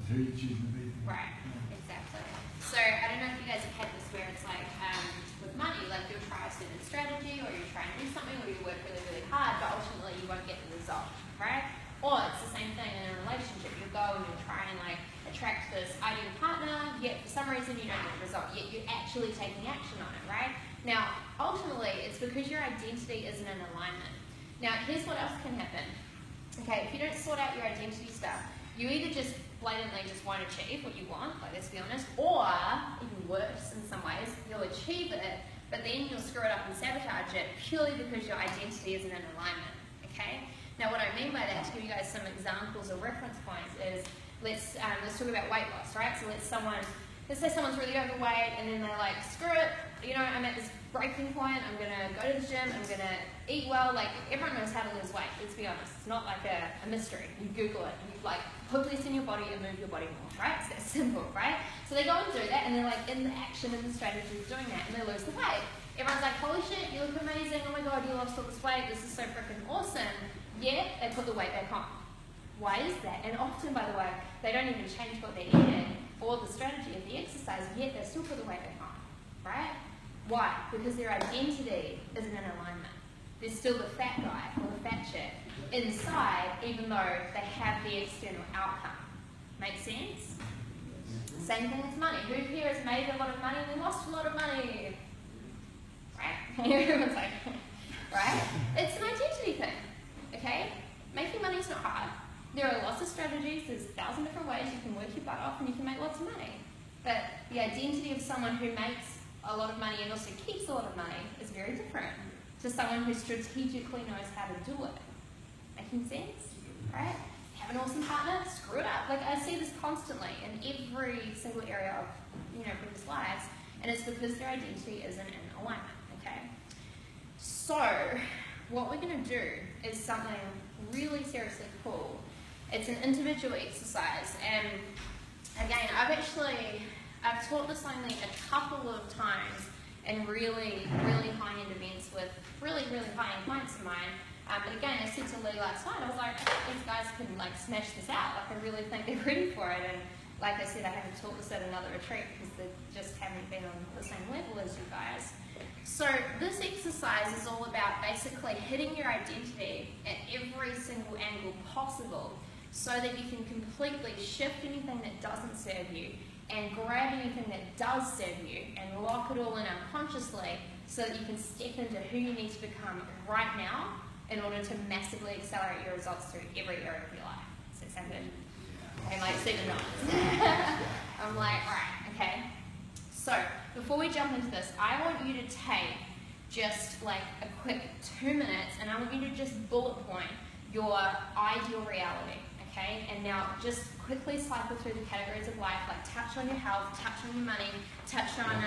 who you're choosing to be. Right, exactly. So I don't know if you guys have had this where it's like with money, like you'll try a certain strategy or you try and do something or you work really, really hard, but ultimately you won't get the result, right? Or it's the same thing in a relationship. You go and you try and like attract this ideal partner, yet for some reason you don't get the result, yet you're actually taking action on it, right? Now, ultimately, it's because your identity isn't in alignment. Now, here's what else can happen. Okay, if you don't sort out your identity stuff, you either just blatantly just won't achieve what you want, like let's be honest, or even worse in some ways, you'll achieve it, but then you'll screw it up and sabotage it purely because your identity isn't in alignment, okay? Now what I mean by that, to give you guys some examples or reference points, is let's talk about weight loss, right? So let's say someone's really overweight and then they're like, screw it, you know, I'm at this breaking point, I'm going to go to the gym, I'm going to eat well, like everyone knows how to lose weight, let's be honest, it's not like a mystery, you Google it, you like put this in your body and move your body more, right? It's that simple, right? So they go and do that and they're like in the action and the strategy of doing that and they lose the weight. Everyone's like, holy shit, you look amazing, oh my god, you lost all this weight, this is so freaking awesome, yet they put the weight back on. Why is that? And often, by the way, they don't even change what they're eating or the strategy of the exercise, yet they still put the weight back on, right? Why? Because their identity isn't in alignment. There's still the fat guy or the fat chick inside, even though they have the external outcome. Make sense? Same thing with money. Who here has made a lot of money and lost a lot of money? Right? Everyone's like, right? It's an identity thing, okay? Making money is not hard. There are lots of strategies, there's 1,000 different ways you can work your butt off and you can make lots of money. But the identity of someone who makes a lot of money and also keeps a lot of money is very different to someone who strategically knows how to do it. Making sense? Right? Have an awesome partner, screw it up. Like I see this constantly in every single area of people's lives, and it's because their identity isn't in alignment. Okay? So what we're going to do is something really seriously cool. It's an individual exercise, and again, I've taught this only a couple of times in really, really high-end events with really, really high-end clients of mine. But again, I said to Lee last night, I was like, I think these guys can like smash this out. Like I really think they're ready for it. And like I said, I haven't taught this at another retreat because they just haven't been on the same level as you guys. So this exercise is all about basically hitting your identity at every single angle possible so that you can completely shift anything that doesn't serve you and grab anything that does serve you and lock it all in unconsciously so that you can step into who you need to become right now in order to massively accelerate your results through every area of your life. Does that sound good? Okay, like Stephen Knight. I'm like, alright, okay. So, before we jump into this, I want you to take just like a quick 2 minutes and I want you to just bullet point your ideal reality, okay? And now just quickly cycle through the categories of life, like touch on your health, touch on your money, touch on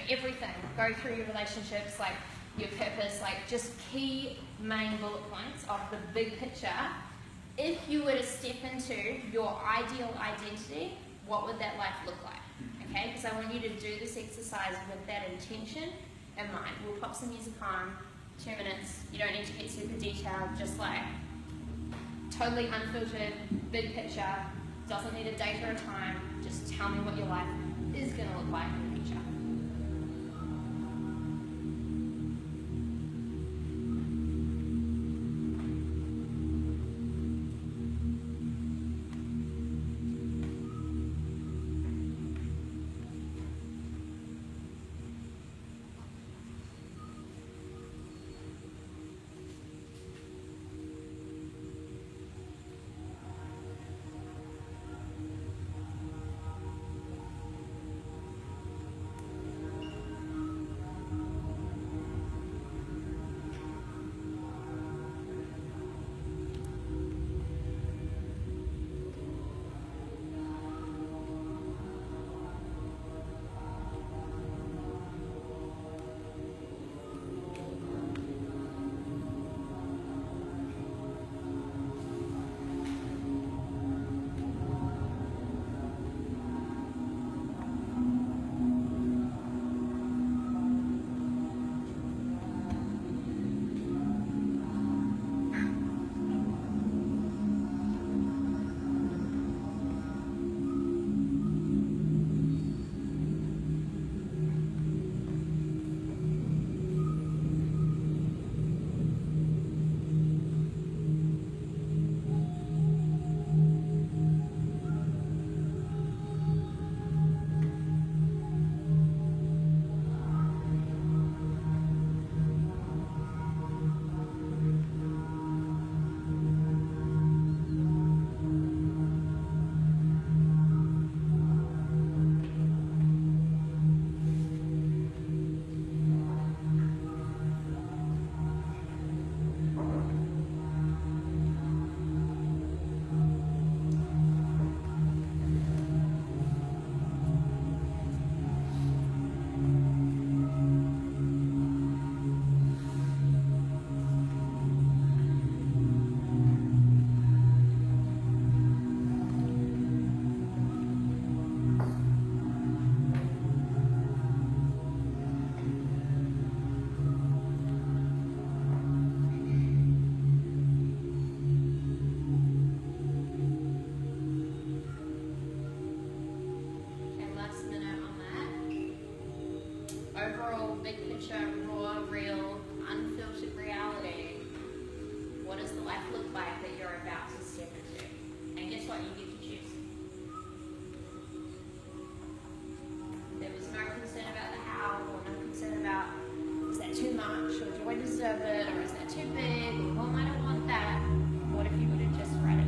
everything. Go through your relationships, like your purpose, like just key main bullet points of the big picture. If you were to step into your ideal identity, what would that life look like? Okay, because I want you to do this exercise with that intention in mind. We'll pop some music on, 2 minutes. You don't need to get super detailed, just like totally unfiltered, big picture, doesn't need a date or a time. Just tell me what your life is going to look like in the future. big picture, raw, real, unfiltered reality. What does the life look like that you're about to step into? And guess what? You get to choose. There was no concern about the how, or no concern about, is that too much, or do I deserve it, or is that too big, or I don't want that. What if you would have just read it?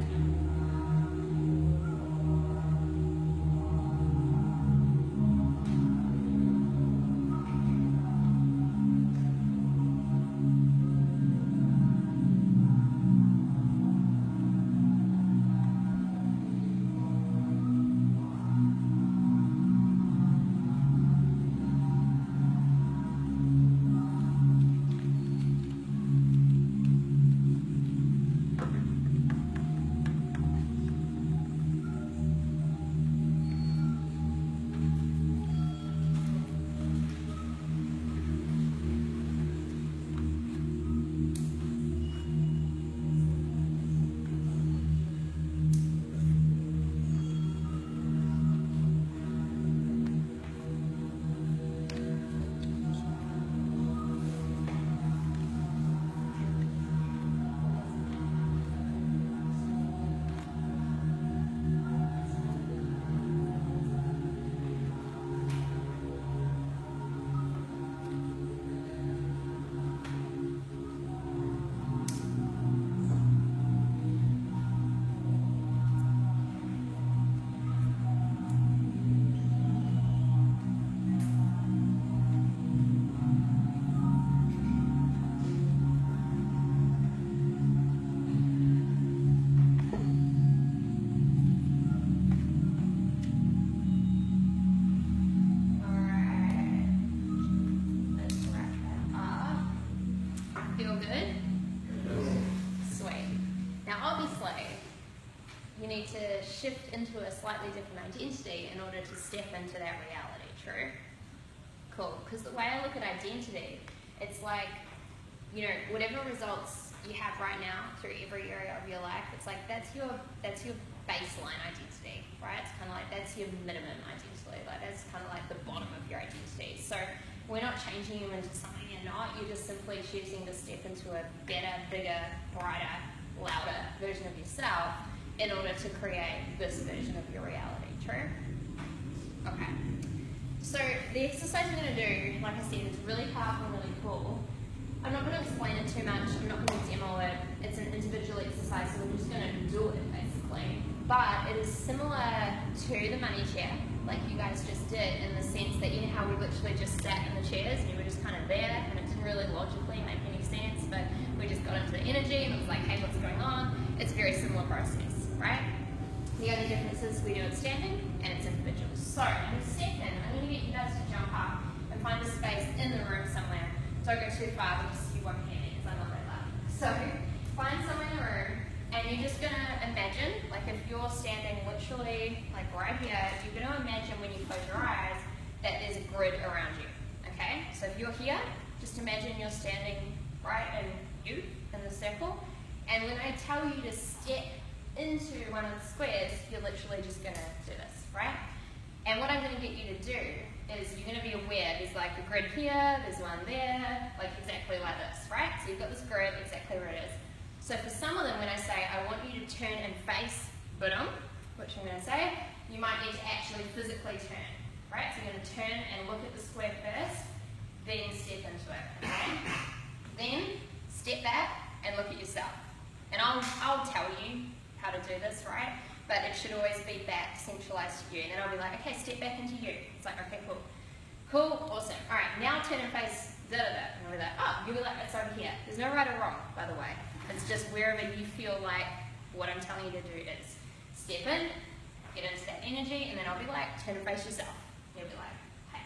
Shift into a slightly different identity in order to step into that reality, true? Cool, because the way I look at identity, it's like, you know, whatever results you have right now through every area of your life, it's like that's your baseline identity, right? It's kind of like that's your minimum identity, like that's kind of like the bottom of your identity. So we're not changing you into something you're not, you're just simply choosing to step into a better, bigger, brighter, louder version of yourself in order to create this version of your reality, true? Okay. So the exercise we're going to do, like I said, is really powerful and really cool. I'm not going to explain it too much, I'm not going to demo it. It's an individual exercise, so we're just going to do it, basically. But it is similar to the money chair, like you guys just did, in the sense that you know how we literally just sat in the chairs and you were just kind of there, and it didn't really logically make any sense, but we just got into the energy and it was like, hey, what's going on? It's a very similar process, right? The only difference is we do it standing and it's individual. So in a second, I'm going to get you guys to jump up and find a space in the room somewhere. Don't go too far because you won't hear me because I'm not that loud. So find somewhere in the room and you're just going to imagine, like if you're standing literally like right here, you're going to imagine when you close your eyes that there's a grid around you, okay? So if you're here, just imagine you're standing right in the circle, and when I tell you to step into one of the squares, you're literally just going to do this, right? And what I'm going to get you to do is you're going to be aware there's like a grid here, there's one there, like exactly like this, right? So you've got this grid exactly where it is. So for some of them, when I say I want you to turn and face Budum, which I'm going to say, you might need to actually physically turn, right? So you're going to turn and look at the square first, then step into it, okay? Then step back and look at yourself. And I'll tell you how to do this, right? But it should always be back, centralized to you. And then I'll be like, okay, step back into you. It's like, okay, cool. Cool, awesome. All right, now turn and face da-da-da. And I'll be like, oh, you'll be like, it's over here. There's no right or wrong, by the way. It's just wherever you feel like what I'm telling you to do is. Step in, get into that energy, and then I'll be like, turn and face yourself. You'll be like, hey.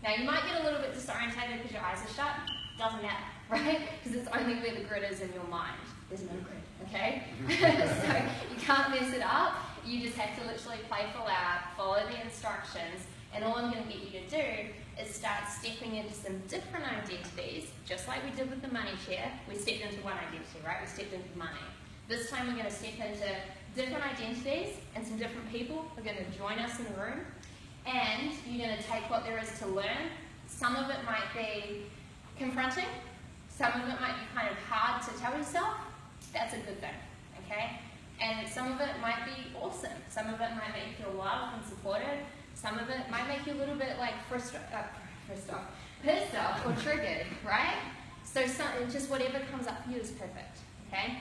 Now you might get a little bit disorientated because your eyes are shut. Doesn't matter, right? Because it's only where the grid is in your mind. There's no grid, okay? So you can't mess it up. You just have to literally play full out, follow the instructions, and all I'm going to get you to do is start stepping into some different identities, just like we did with the money chair. We stepped into one identity, right? We stepped into money. This time we're going to step into different identities, and some different people are going to join us in the room, and you're going to take what there is to learn, Some of it might be confronting. Some of it might be kind of hard to tell yourself. That's a good thing, okay? And some of it might be awesome. Some of it might make you feel loved and supported. Some of it might make you a little bit like pissed off or triggered, right? So just whatever comes up for you is perfect, okay?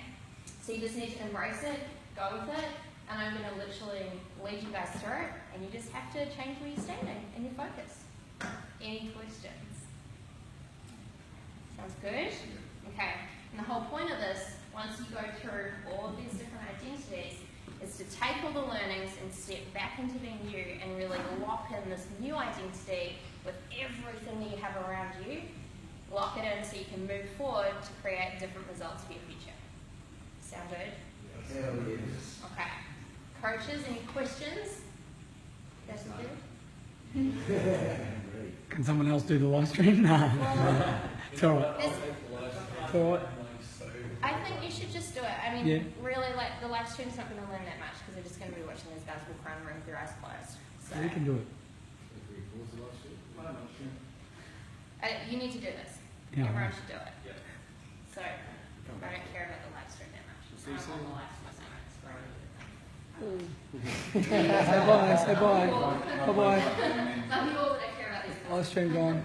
So you just need to embrace it, go with it, and I'm going to literally lead you guys through it, and you just have to change where you're standing and your focus. Any questions? Sounds good? Okay. And the whole point of this, once you go through all of these different identities, is to take all the learnings and step back into being you and really lock in this new identity with everything that you have around you. Lock it in so you can move forward to create different results for your future. Sound good? Hell yes. Okay. Coaches, any questions? That's good? Can someone else do the live stream? No. It's all right. It's all right. I think you should just do it. I mean, Yeah. really, like, the live stream's not going to learn that much because they're just going to be watching these guys walk around the room with their eyes closed. So, We can do it. you need to do this. Yeah. Everyone should do it. So, I don't care about the live stream that much. I don't want the live stream so much. Say bye. Say bye. Bye bye. Some people that care about these. Live stream gone.